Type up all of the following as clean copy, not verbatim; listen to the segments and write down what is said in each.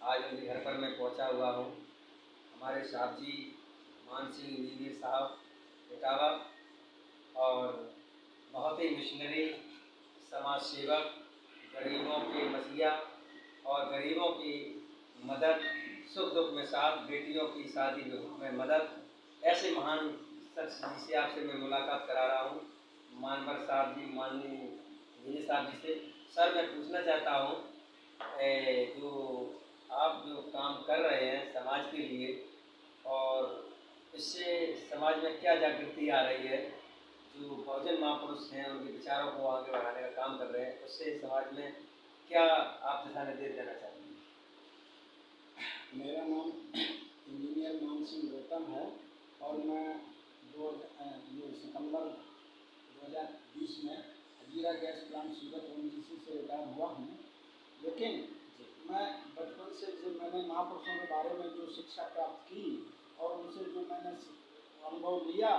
आज उनके घर पर मैं पहुंचा हुआ हूं। हमारे साहब जी मान सिंह इंजीनियर साहब इटावा और बहुत ही मिशनरी समाज सेवक, गरीबों के मसीहा और गरीबों की मदद, सुख दुख में साथ, बेटियों की शादी में मदद, ऐसे महान शख्स जिसे आपसे मैं मुलाकात करा रहा हूँ, मानवर साहब जी, माननीय इंजीनियर साहब जी से। सर, मैं पूछना चाहता हूँ, जो आप जो काम कर रहे हैं समाज के लिए, और इससे समाज में क्या जागृति आ रही है, जो बहुजन महापुरुष हैं उनके विचारों को आगे बढ़ाने का काम कर रहे हैं, उससे समाज में क्या आप दिशा निर्देश देना चाहते हैं? मेरा नाम इंजीनियर मान सिंह गौतम है और मैं सितंबर 2020 में हजीरा गैस प्लांट सूरत ONGC से रिटायर हुआ हूँ। लेकिन मैं बचपन से जो मैंने महापुरुषों के बारे में जो शिक्षा प्राप्त की और उनसे जो मैंने अनुभव लिया,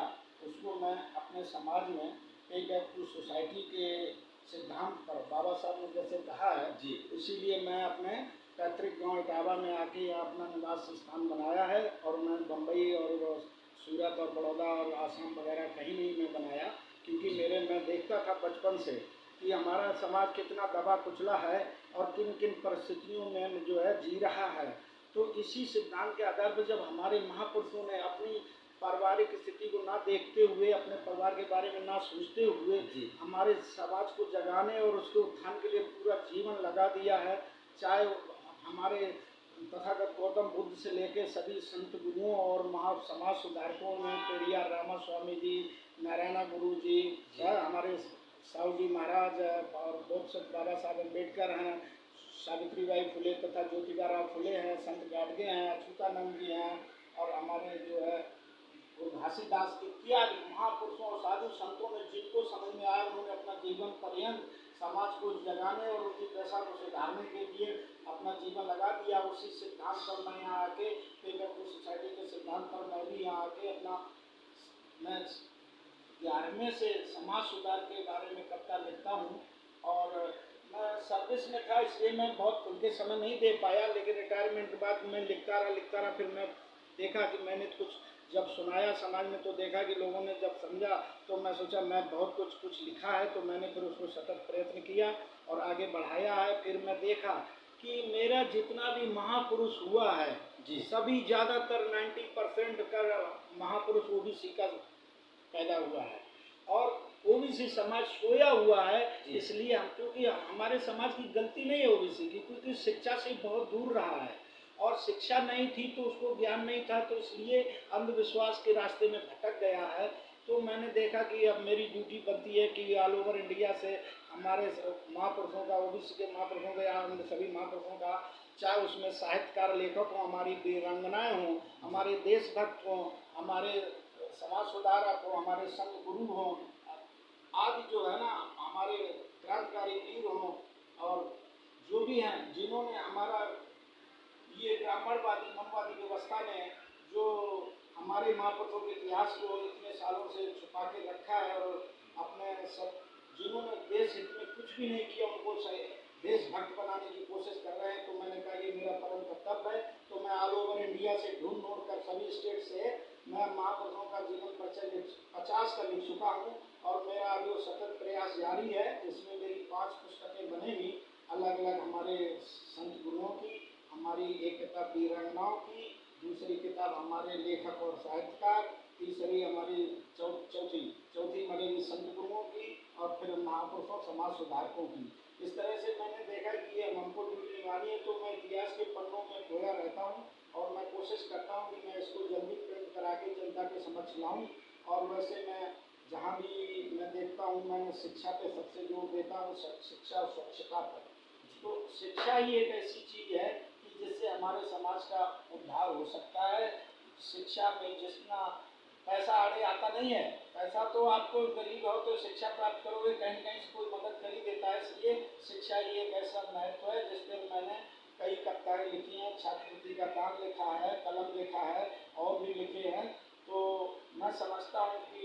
उसको मैं अपने समाज में पे बैक टू सोसाइटी के सिद्धांत पर बाबा साहब ने जैसे कहा है जी, इसीलिए मैं अपने पैतृक गांव इटावा में आके यहाँ अपना निवास स्थान बनाया है। और मैं बम्बई और सूरत और बड़ौदा और आसाम वगैरह कहीं नहीं मैं बनाया, क्योंकि मैं देखता था बचपन से कि हमारा समाज कितना दबा कुचला है और किन किन परिस्थितियों में जो है जी रहा है। तो इसी सिद्धांत के आधार पर जब हमारे महापुरुषों ने अपनी पारिवारिक स्थिति को ना देखते हुए, अपने परिवार के बारे में ना सोचते हुए हमारे समाज को जगाने और उसके उत्थान के लिए पूरा जीवन लगा दिया है, चाहे हमारे तथागत गौतम बुद्ध से लेकर सभी संत गुरुओं और महा समाज सुधारकों में पेरियार रामा स्वामी जी, नारायणा गुरु जी, हमारे साहू जी महाराज और बहुत से बाबा साहब अम्बेडकर हैं, सावित्रीबाई फुले तथा ज्योतिबा राव फुले हैं, संत गाडगे हैं, अच्युतानंद जी हैं और हमारे जो है घासीदास इत्यादि महापुरुषों और साधु संतों ने जिनको समझ में आया उन्होंने अपना जीवन पर्यंत समाज को जगाने और उनकी दशा को सुधारने के लिए अपना जीवन लगा दिया। उसी सिद्धांत पर मैं यहाँ आके पेपर सोसाइटी के सिद्धांत पर मैं भी यहाँ आके अपना मैं 11वें से समाज सुधार के बारे में कविता लिखता हूँ। और मैं सर्विस में था इसलिए मैं बहुत खुल के समय नहीं दे पाया, लेकिन रिटायरमेंट के बाद मैं लिखता रहा। फिर मैं देखा कि मैंने कुछ जब सुनाया समाज में तो देखा कि लोगों ने जब समझा तो मैं सोचा मैं बहुत कुछ लिखा है, तो मैंने फिर उसको सतत प्रयत्न किया और आगे बढ़ाया है। फिर मैं देखा कि मेरा जितना भी महापुरुष हुआ है जी, सभी ज़्यादातर 90% का महापुरुष OBC का पैदा हुआ है और OBC समाज सोया हुआ है। इसलिए हम, क्योंकि हमारे समाज की गलती नहीं है OBC की, क्योंकि शिक्षा से बहुत दूर रहा है और शिक्षा नहीं थी तो उसको ज्ञान नहीं था, तो इसलिए अंधविश्वास के रास्ते में भटक गया है। तो मैंने देखा कि अब मेरी ड्यूटी बनती है कि ऑल ओवर इंडिया से हमारे महापुरुषों का, OBC के महापुरुषों का या सभी महापुरुषों का, चाहे उसमें साहित्यकार लेखक हों, हमारी वीरांगनाएँ हों, हमारे देशभक्त हों, हमारे समाज सुधारक हो, हमारे संत गुरु हों आदि जो है ना, हमारे क्रांतिकारी वीर हों और जो भी हैं जिन्होंने हमारा ये ब्राह्मणवादी मनवादी व्यवस्था में जो हमारे महापुरुषों के इतिहास को इतने सालों से छुपा के रखा है और अपने सब जिन्होंने देश हित में कुछ भी नहीं किया उनको देशभक्त बनाने की कोशिश कर रहे हैं। तो मैंने कहा ये मेरा परम कर्तव्य है। तो मैं ऑल ओवर इंडिया से ढूंढ कर सभी स्टेट से मैं महापुरुषों का जीवन परिचय 50 का लिख चुका हूँ और मेरा अभी वो सतत प्रयास जारी है, जिसमें मेरी 5 पुस्तकें बनेगी अलग अलग हमारे संत गुरुओं की। हमारी एक किताब वीरांगनाओं की, दूसरी किताब हमारे लेखक और साहित्यकार, तीसरी हमारी चौथी बनेगी संत गुरुओं की और फिर महापुरुषों समाज सुधारकों की। इस तरह से मैंने देखा कि ये हमको ड्यूटी निभानी है, तो मैं इतिहास के पन्नों में खोया रहता हूँ और मैं कोशिश करता हूँ कि मैं इसको जल्दी प्रिंट करा के जनता के समक्ष लाऊँ। और वैसे मैं जहाँ भी मैं देखता हूँ मैं शिक्षा पे सबसे जोर देता हूँ, शिक्षा और स्वच्छता पर। तो शिक्षा ही एक ऐसी चीज़ है कि जिससे हमारे समाज का उद्धार हो सकता है। शिक्षा में जितना पैसा आड़े आता नहीं है, पैसा तो आपको गरीब हो तो शिक्षा प्राप्त करोगे, कहीं कहीं से कोई मदद कर ही देता है। इसलिए शिक्षा ही एक ऐसा महत्व है जिस पर मैंने कई कविताएँ लिखी हैं, छात्रवृत्ति का दान लिखा है, कलम लिखा है और भी लिखे हैं। तो मैं समझता हूँ कि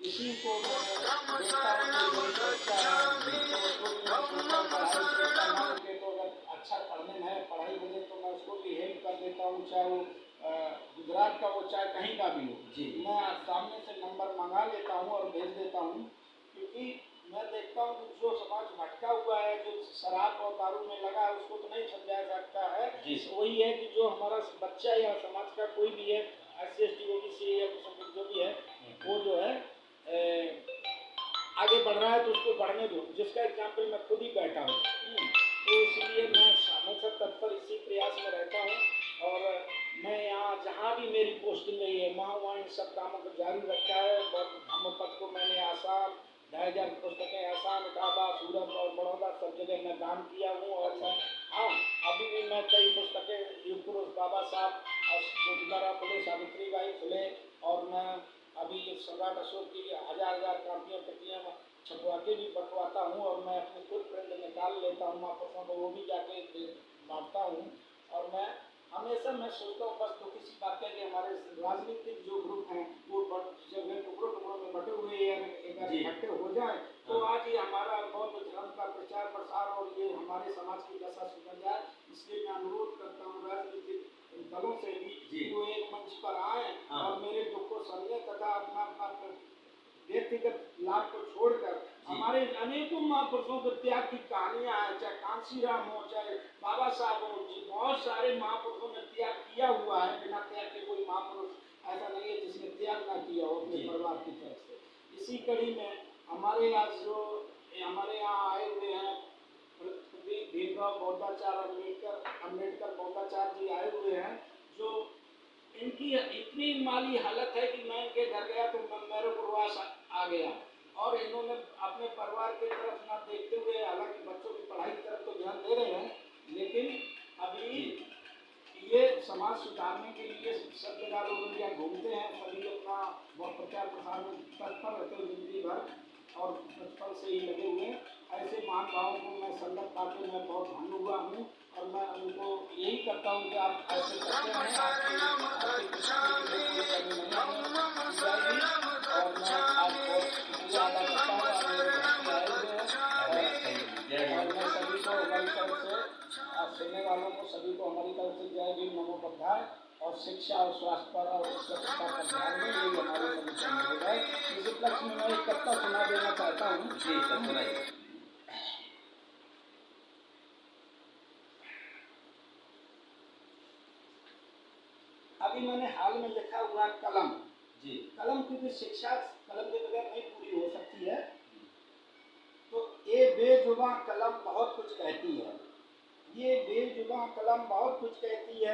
इसी को तो अगर अच्छा पढ़ने में है, पढ़ाई वजह तो मैं उसको भी हेल्प कर देता हूँ, चाहे वो गुजरात का हो चाहे कहीं का भी हो। जी। मैं सामने से नंबर मंगा लेता हूँ और भेज देता हूँ, क्योंकि मैं देखता हूँ कि जो समाज भटका हुआ है, जो शराब और दारू में लगा है, उसको तो नहीं समझाया सकता है। जी। वही है कि जो हमारा बच्चा या समाज का कोई भी है, SC/ST OBC या जो भी है, वो जो है आगे बढ़ रहा है तो उसको बढ़ने दो, जिसका एग्जाम्पल मैं खुद ही बैठा हूँ। तो इसलिए मैं हमेशा तत्पर इसी प्रयास में रहता हूँ, और मैं यहाँ जहाँ भी मेरी पोस्टिंग रही है वहाँ इन सब कामों को जारी रखा है। और धम्मपद को मैंने आसाम 2,500 पुस्तकें आसाम, इलाहाबाद, सूरत और बड़ौदा सब जगह मैं दान किया हूँ। और मैं हाँ, अभी भी मैं कई पुस्तकें युग पुरुष बाबा साहब और ज्योतिबा फुले, सावित्री बाई फुले, और मैं अभी सम्राट अशोक की 1000 कापियाँ प्रतियाँ छपवा के भी बंटवाता हूँ, और मैं अपने कुल प्रिंट निकाल लेता हूँ महापुरुषों को, वो भी जाके बांटता हूँ। और मैं हमेशा मैं सोचता हूँ, बस थोड़ी सी बात है कि हमारे राजनीतिक जो ग्रुप हैं वो जगह टुकड़ों टुकड़ों में बटे हुए हैं, अगर इकट्ठे हो जाए तो आज ये हमारा बौद्ध धर्म का प्रचार प्रसार और ये हमारे समाज की दशा सुधर जाए। इसलिए मैं अनुरोध करता हूँ राजनीतिक दलों से भी कि वो एक मंच पर आए और मेरे दुख को समझे, तथा अपना व्यक्तिगत लाभ को छोड़कर हमारे अनेकों महापुरुषों के त्याग की कहानियां हैं, चाहे कांशीराम हो, चाहे बाबा साहब हो, बहुत सारे महापुरुषों ने त्याग किया हुआ है। बिना त्याग के कोई महापुरुष ऐसा नहीं है जिसने त्याग ना किया हो अपने परिवार की तरफ से। इसी कड़ी में हमारे हमारे यहाँ आए हुए हैं भीमराव बौद्धाचार्य अम्बेडकर बौद्धाचार्य जी आए हुए हैं, जो इनकी इतनी माली हालत है कि मैं इनके घर गया तो मेरे को रुआस आ गया। और इन्होंने अपने परिवार की तरफ ना देखते हुए, हालांकि बच्चों की पढ़ाई की तरफ तो ध्यान दे रहे हैं, लेकिन अभी ये समाज सुधारने के लिए सब जगह लोग यहाँ घूमते हैं, सभी अपना प्रचार प्रसार में तत्पर रहते हैं जिंदगी भर, और बचपन से ही लगे हुए हैं। ऐसे महानुभावों को मैं संगत पाके मैं बहुत धन्य हुआ हूँ, और मैं उनको यही करता हूँ कि आप ऐसे करते हैं, और मैं आपको शुक्रिया अदा करता हूँ। आप मेरे घर पे आए हुए हैं, और मैं सभी को हमारी तरफ से, आप सुनने वालों को सभी को हमारी तरफ से जय भीम, नमो बुद्धाय। और शिक्षा और स्वास्थ्य पर और स्वच्छता पर ध्यान दें, यही हमारे सभी का अनुरोध है। इस उपलक्ष्य में मैं एक कविता सुना देना चाहता हूँ। जी सर, सुनाइए। अभी मैंने हाल में लिखा हुआ कलम। जी। कलम क्योंकि शिक्षा कलम के बगैर नहीं पूरी हो सकती है, तो ये बेजुबां कलम बहुत कुछ कहती है। ये बेजुबां कलम बहुत कुछ कहती है।